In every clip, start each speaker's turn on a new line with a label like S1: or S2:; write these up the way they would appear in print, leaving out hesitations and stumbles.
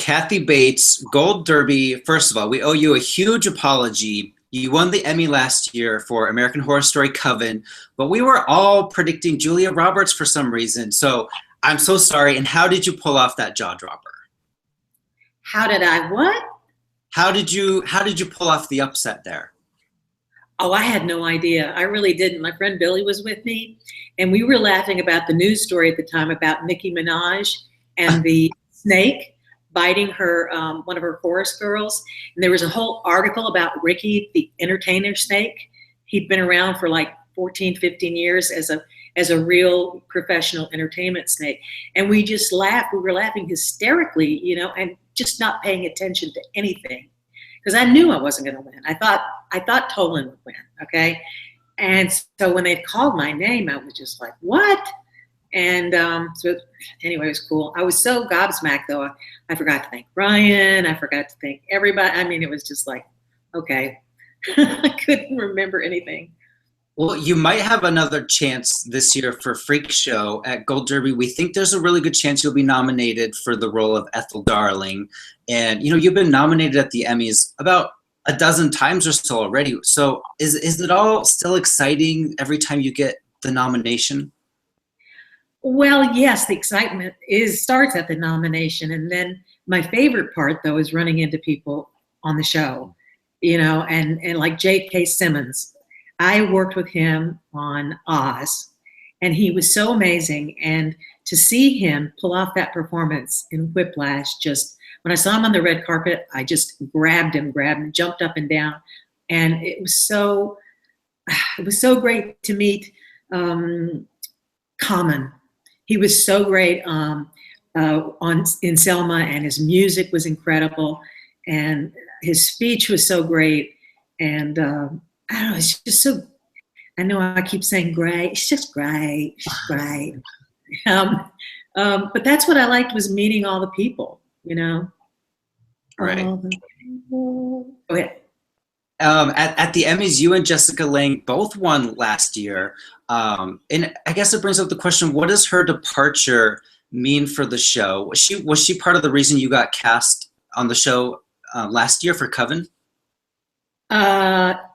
S1: Kathy Bates, Gold Derby. First of all, we owe you a huge apology. You won the Emmy last year for American Horror Story Coven, but we were all predicting Julia Roberts for some reason. So I'm so sorry. And how did you pull off that jaw dropper?
S2: How did I what?
S1: How did you pull off the upset there?
S2: Oh, I had no idea. I really didn't. My friend Billy was with me, and we were laughing about the news story at the time about Nicki Minaj and the snake biting her, one of her chorus girls. And there was a whole article about Ricky, the entertainer snake. He'd been around for like 14, 15 years as a real professional entertainment snake. And we just laughed. We were laughing hysterically, you know, and just not paying attention to anything. Because I knew I wasn't going to win. I thought Tolan would win, okay? And so when they called my name, I was just like, what? And so anyway, it was cool. I was so gobsmacked, though. I forgot to thank Ryan. I forgot to thank everybody. I mean, it was just like, okay. I couldn't remember anything.
S1: Well, you might have another chance this year for Freak Show at Gold Derby. We think there's a really good chance you'll be nominated for the role of Ethel Darling. And, you know, you've been nominated at the Emmys about a dozen times or so already. So is it all still exciting every time you get the nomination?
S2: Well, yes, the excitement starts at the nomination. And then my favorite part, though, is running into people on the show, you know, and like J.K. Simmons. I worked with him on Oz, and he was so amazing. And to see him pull off that performance in Whiplash, just when I saw him on the red carpet, I just grabbed him, jumped up and down. And it was so great to meet Common. He was so great in Selma, and his music was incredible, and his speech was so great. And I don't know, it's just so, I know I keep saying great, it's just great, it's great. But that's what I liked, was meeting all the people, you know?
S1: Right.
S2: All the people. Go ahead.
S1: At the Emmys, you and Jessica Lange both won last year. And I guess it brings up the question, what does her departure mean for the show? Was she part of the reason you got cast on the show last year for Coven?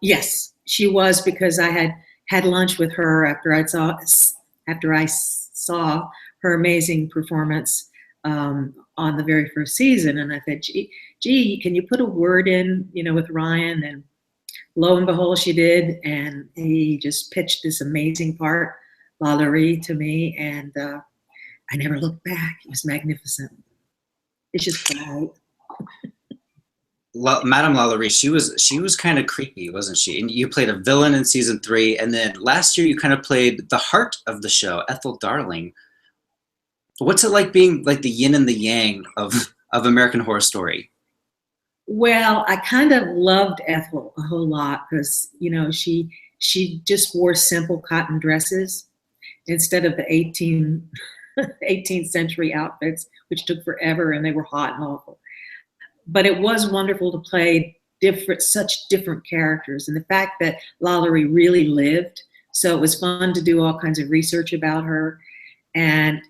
S2: Yes, she was, because I had lunch with her after I saw her amazing performance on the very first season, and I said, gee, can you put a word in, you know, with Ryan? And lo and behold, she did, and he just pitched this amazing part, Lalaurie, to me, and I never looked back. It was magnificent. It's just great.
S1: Madame Lalaurie, she was kind of creepy, wasn't she? And you played a villain in season 3, and then last year you kind of played the heart of the show, Ethel Darling. What's it like being like the yin and the yang of American Horror Story?
S2: Well, I kind of loved Ethel a whole lot because, you know, she just wore simple cotton dresses instead of the 18th century outfits, which took forever and they were hot and awful. But it was wonderful to play such different characters. And the fact that Lalaurie really lived, so it was fun to do all kinds of research about her. And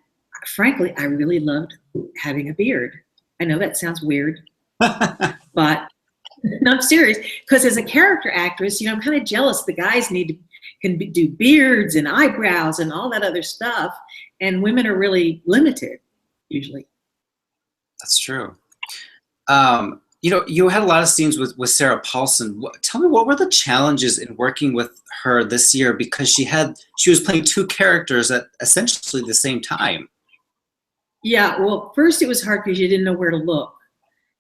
S2: frankly, I really loved having a beard. I know that sounds weird, but no, I'm serious. Because as a character actress, you know, I'm kind of jealous. The guys can do beards and eyebrows and all that other stuff. And women are really limited, usually.
S1: That's true. You know, you had a lot of scenes with Sarah Paulson. Tell me, what were the challenges in working with her this year? Because she was playing two characters at essentially the same time.
S2: Yeah, well, first it was hard because you didn't know where to look.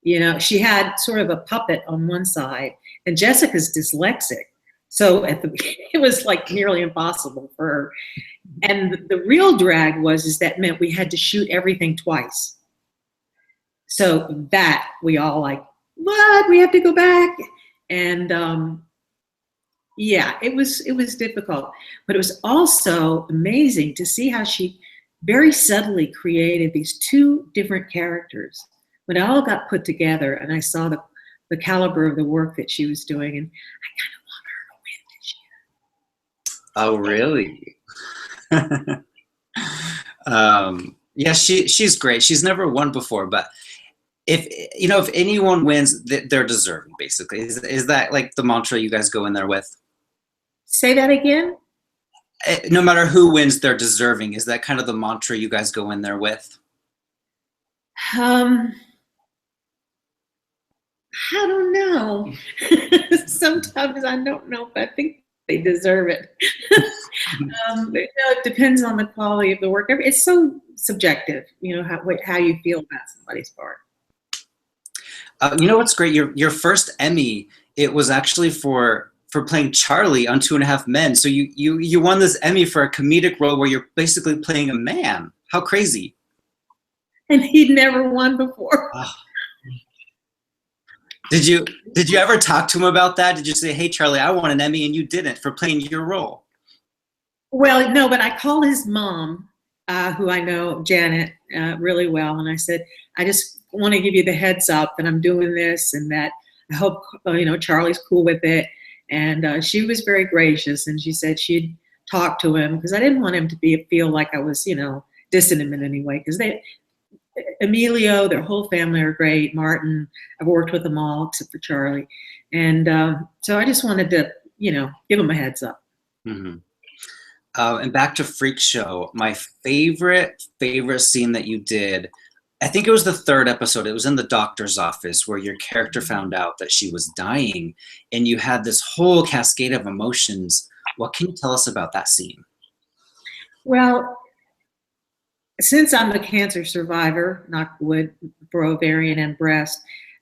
S2: You know, she had sort of a puppet on one side, and Jessica's dyslexic. So it was like nearly impossible for her. And the real drag that meant we had to shoot everything twice. So that we all like, what? We have to go back. And yeah, it was difficult. But it was also amazing to see how she very subtly created these two different characters. When it all got put together and I saw the caliber of the work that she was doing, and I kind of want her to win this year.
S1: Oh, really? Yeah, she's great. She's never won before, but if if anyone wins, they're deserving, basically. Is that like the mantra you guys go in there with?
S2: Say that again?
S1: No matter who wins, they're deserving. Is that kind of the mantra you guys go in there with?
S2: I don't know. Sometimes I don't know if I think they deserve it. It depends on the quality of the work. It's so subjective, how you feel about somebody's part.
S1: You know what's great? Your first Emmy, it was actually for playing Charlie on 2.5 Men. So you won this Emmy for a comedic role where you're basically playing a man. How crazy!
S2: And he'd never won before.
S1: Oh. Did you ever talk to him about that? Did you say, "Hey, Charlie, I won an Emmy and you didn't for playing your role"?
S2: Well, no, but I called his mom, who I know, Janet, really well, and I said, I just want to give you the heads up that I'm doing this, and that I hope Charlie's cool with it. And she was very gracious, and she said she'd talk to him because I didn't want him to feel like I was dissing him in any way, because Emilio, their whole family are great. Martin, I've worked with them all except for Charlie. And so I just wanted to, give them a heads up.
S1: Mm-hmm. And back to Freak Show, my favorite scene that you did, I think it was the 3rd episode. It was in the doctor's office where your character found out that she was dying, and you had this whole cascade of emotions. What can you tell us about that scene?
S2: Well, since I'm a cancer survivor, knock wood, for ovarian and breast,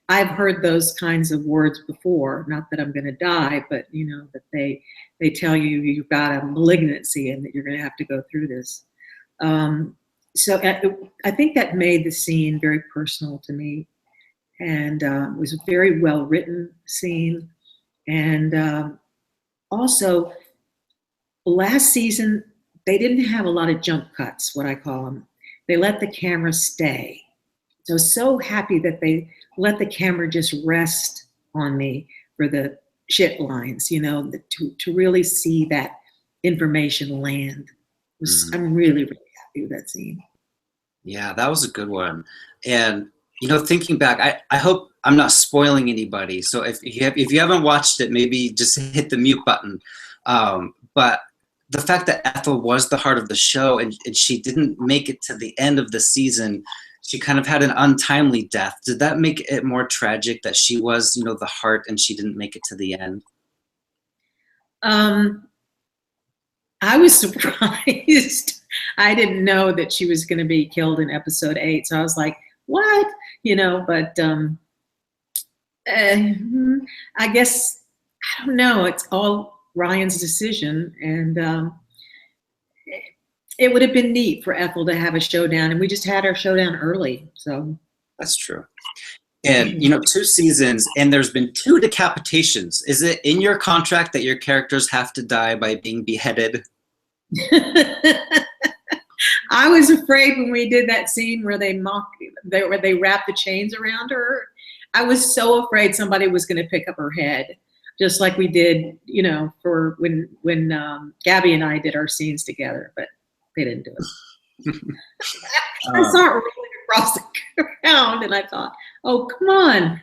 S2: I've heard those kinds of words before. Not that I'm going to die, but that they tell you you've got a malignancy and that you're going to have to go through this. So I think that made the scene very personal to me, and it was a very well written scene. And also, last season they didn't have a lot of jump cuts, what I call them. They let the camera stay. So I was so happy that they let the camera just rest on me for the shit lines, to really see that information land. I'm really, really happy with that scene.
S1: Yeah, that was a good one. And thinking back, I hope I'm not spoiling anybody. So if you haven't watched it, maybe just hit the mute button. But the fact that Ethel was the heart of the show, and she didn't make it to the end of the season, she kind of had an untimely death. Did that make it more tragic that she was, the heart, and she didn't make it to the end?
S2: I was surprised. I didn't know that she was going to be killed in episode 8. So I was like, what? But I guess, I don't know. It's all Ryan's decision. And it would have been neat for Ethel to have a showdown. And we just had our showdown early. So
S1: that's true. And 2 seasons, and there's been 2 decapitations. Is it in your contract that your characters have to die by being beheaded?
S2: I was afraid when we did that scene where they wrapped the chains around her. I was so afraid somebody was going to pick up her head, just like we did, for when Gabby and I did our scenes together, but they didn't do it. I saw it rolling across the ground, and I thought, oh, come on.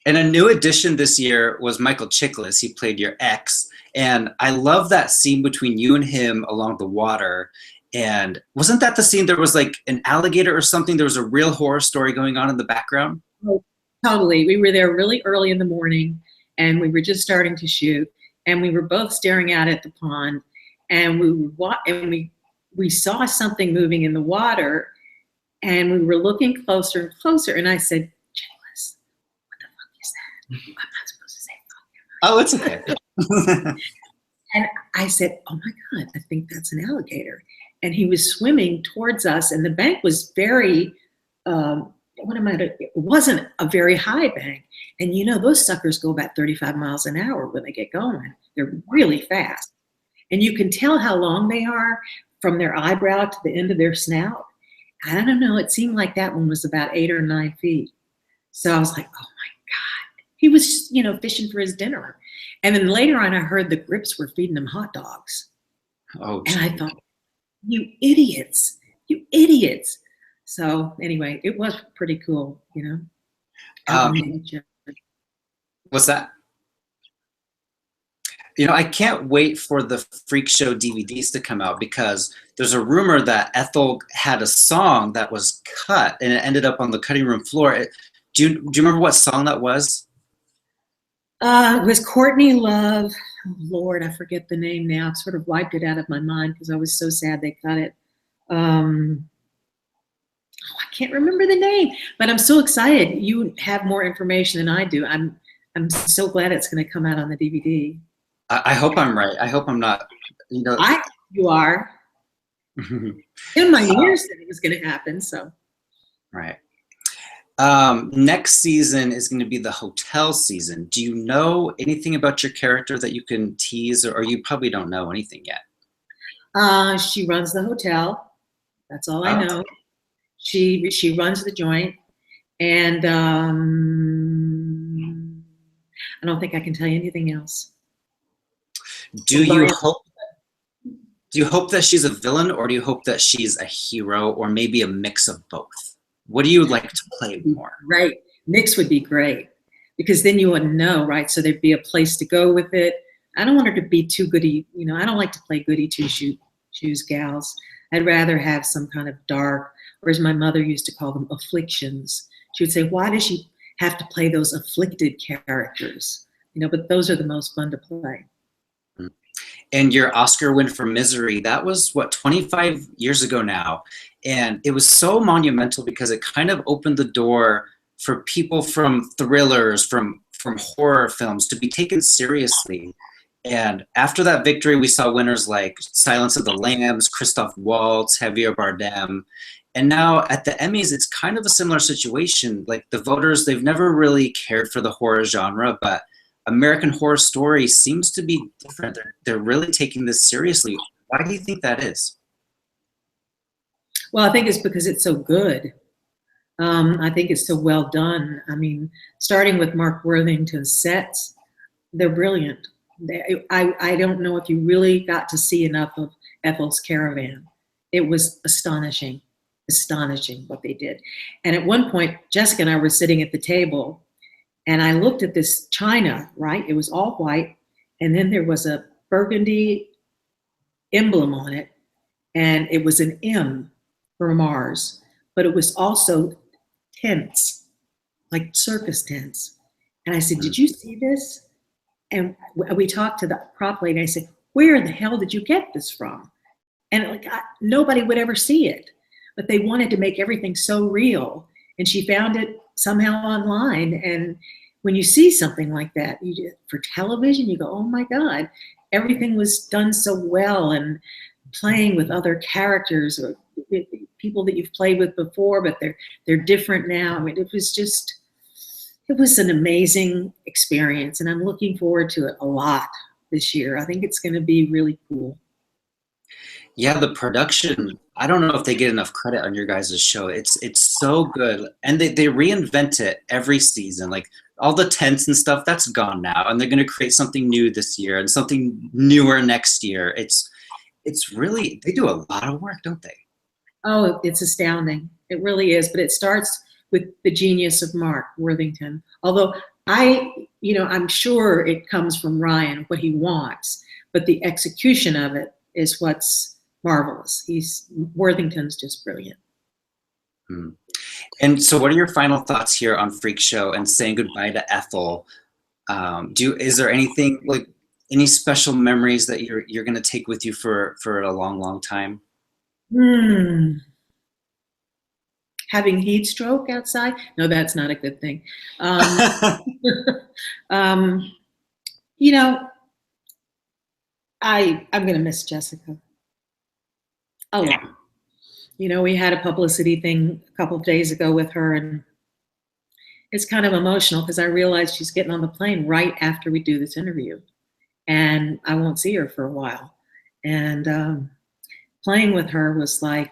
S1: And a new addition this year was Michael Chiklis. He played your ex. And I love that scene between you and him along the water. And wasn't that the scene there was like an alligator or something? There was a real horror story going on in the background?
S2: Oh, totally. We were there really early in the morning, and we were just starting to shoot. And we were both staring out at the pond. And we saw something moving in the water. And we were looking closer and closer. And I said, Chiklis, what the fuck is that? I'm not supposed to say fuck.
S1: Oh, it's okay.
S2: And I said, oh my God, I think that's an alligator. And he was swimming towards us, and the bank was very, it wasn't a very high bank. And those suckers go about 35 miles an hour when they get going. They're really fast. And you can tell how long they are from their eyebrow to the end of their snout. I don't know, it seemed like that one was about 8 or 9 feet. So I was like, oh my God. He was, fishing for his dinner. And then later on, I heard the Grips were feeding him hot dogs.
S1: Oh,
S2: and I thought, you idiots. So anyway, it was pretty cool, out
S1: Um,
S2: in nature.
S1: what's that? I can't wait for the Freak Show DVDs to come out because there's a rumor that Ethel had a song that was cut and it ended up on the cutting room floor. Do you remember what song that was?
S2: It was Courtney Love. Oh, Lord, I forget the name now. I've sort of wiped it out of my mind because I was so sad they cut it. I can't remember the name, but I'm so excited. You have more information than I do. I'm so glad it's going to come out on the DVD.
S1: I hope I'm right. I hope I'm not.
S2: You are. In my ears that it was going to happen. So.
S1: Right. Next season is going to be the hotel season. Do you know anything about your character that you can tease, or you probably don't know anything yet?
S2: She runs the hotel. That's all I know. She runs the joint, and I don't think I can tell you anything else.
S1: Do you hope that she's a villain, or do you hope that she's a hero, or maybe a mix of both? What do you like to play more?
S2: Right. Mix would be great because then you wouldn't know, right? So there'd be a place to go with it. I don't want her to be too goody. I don't like to play goody two-shoes gals. I'd rather have some kind of dark, or as my mother used to call them, afflictions. She would say, why does she have to play those afflicted characters? But those are the most fun to play.
S1: And your Oscar win for Misery, that was, 25 years ago now. And it was so monumental because it kind of opened the door for people from thrillers, from horror films to be taken seriously. And after that victory, we saw winners like Silence of the Lambs, Christoph Waltz, Javier Bardem. And now at the Emmys, it's kind of a similar situation. Like the voters, they've never really cared for the horror genre, but American Horror Story seems to be different. They're really taking this seriously. Why do you think that is?
S2: Well, I think it's because it's so good. I think it's so well done. I mean, starting with Mark Worthington's sets, they're brilliant. I don't know if you really got to see enough of Ethel's Caravan. It was astonishing what they did. And at one point, Jessica and I were sitting at the table, and I looked at this china, right? It was all white, and then there was a burgundy emblem on it, and it was an M for Mars, but it was also tents, like circus tents. And I said, did you see this? And we talked to the prop lady, and I said, where the hell did you get this from? And nobody would ever see it, but they wanted to make everything so real. And she found it somehow online. And when you see something like that, for television, you go, oh my God, everything was done so well, and playing with other characters or people that you've played with before, but they're different now. I mean, it was an amazing experience, and I'm looking forward to it a lot this year. I think it's going to be really cool.
S1: Yeah, the production, I don't know if they get enough credit on your guys' show. It's so good. And they reinvent it every season. Like all the tents and stuff, that's gone now. And they're going to create something new this year and something newer next year. It's really, they do a lot of work, don't they?
S2: Oh, it's astounding. It really is. But it starts with the genius of Mark Worthington. Although I'm sure it comes from Ryan, what he wants, but the execution of it is what's marvelous. Worthington's just brilliant.
S1: And so what are your final thoughts here on Freak Show and saying goodbye to Ethel? Is there anything, like any special memories that you're going to take with you for a long, long time?
S2: Having heat stroke outside? No, that's not a good thing. I'm going to miss Jessica a lot. We had a publicity thing a couple of days ago with her, and it's kind of emotional because I realized she's getting on the plane right after we do this interview, and I won't see her for a while. And playing with her was like,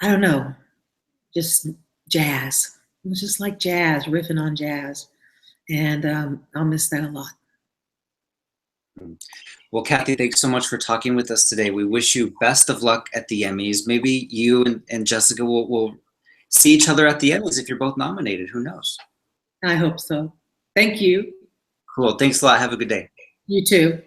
S2: I don't know, just jazz. It was just like jazz, riffing on jazz. And I'll miss that a lot.
S1: Well, Kathy, thanks so much for talking with us today. We wish you best of luck at the Emmys. Maybe you and Jessica will see each other at the Emmys if you're both nominated. Who knows?
S2: I hope so. Thank you.
S1: Cool. Thanks a lot. Have a good day.
S2: You too.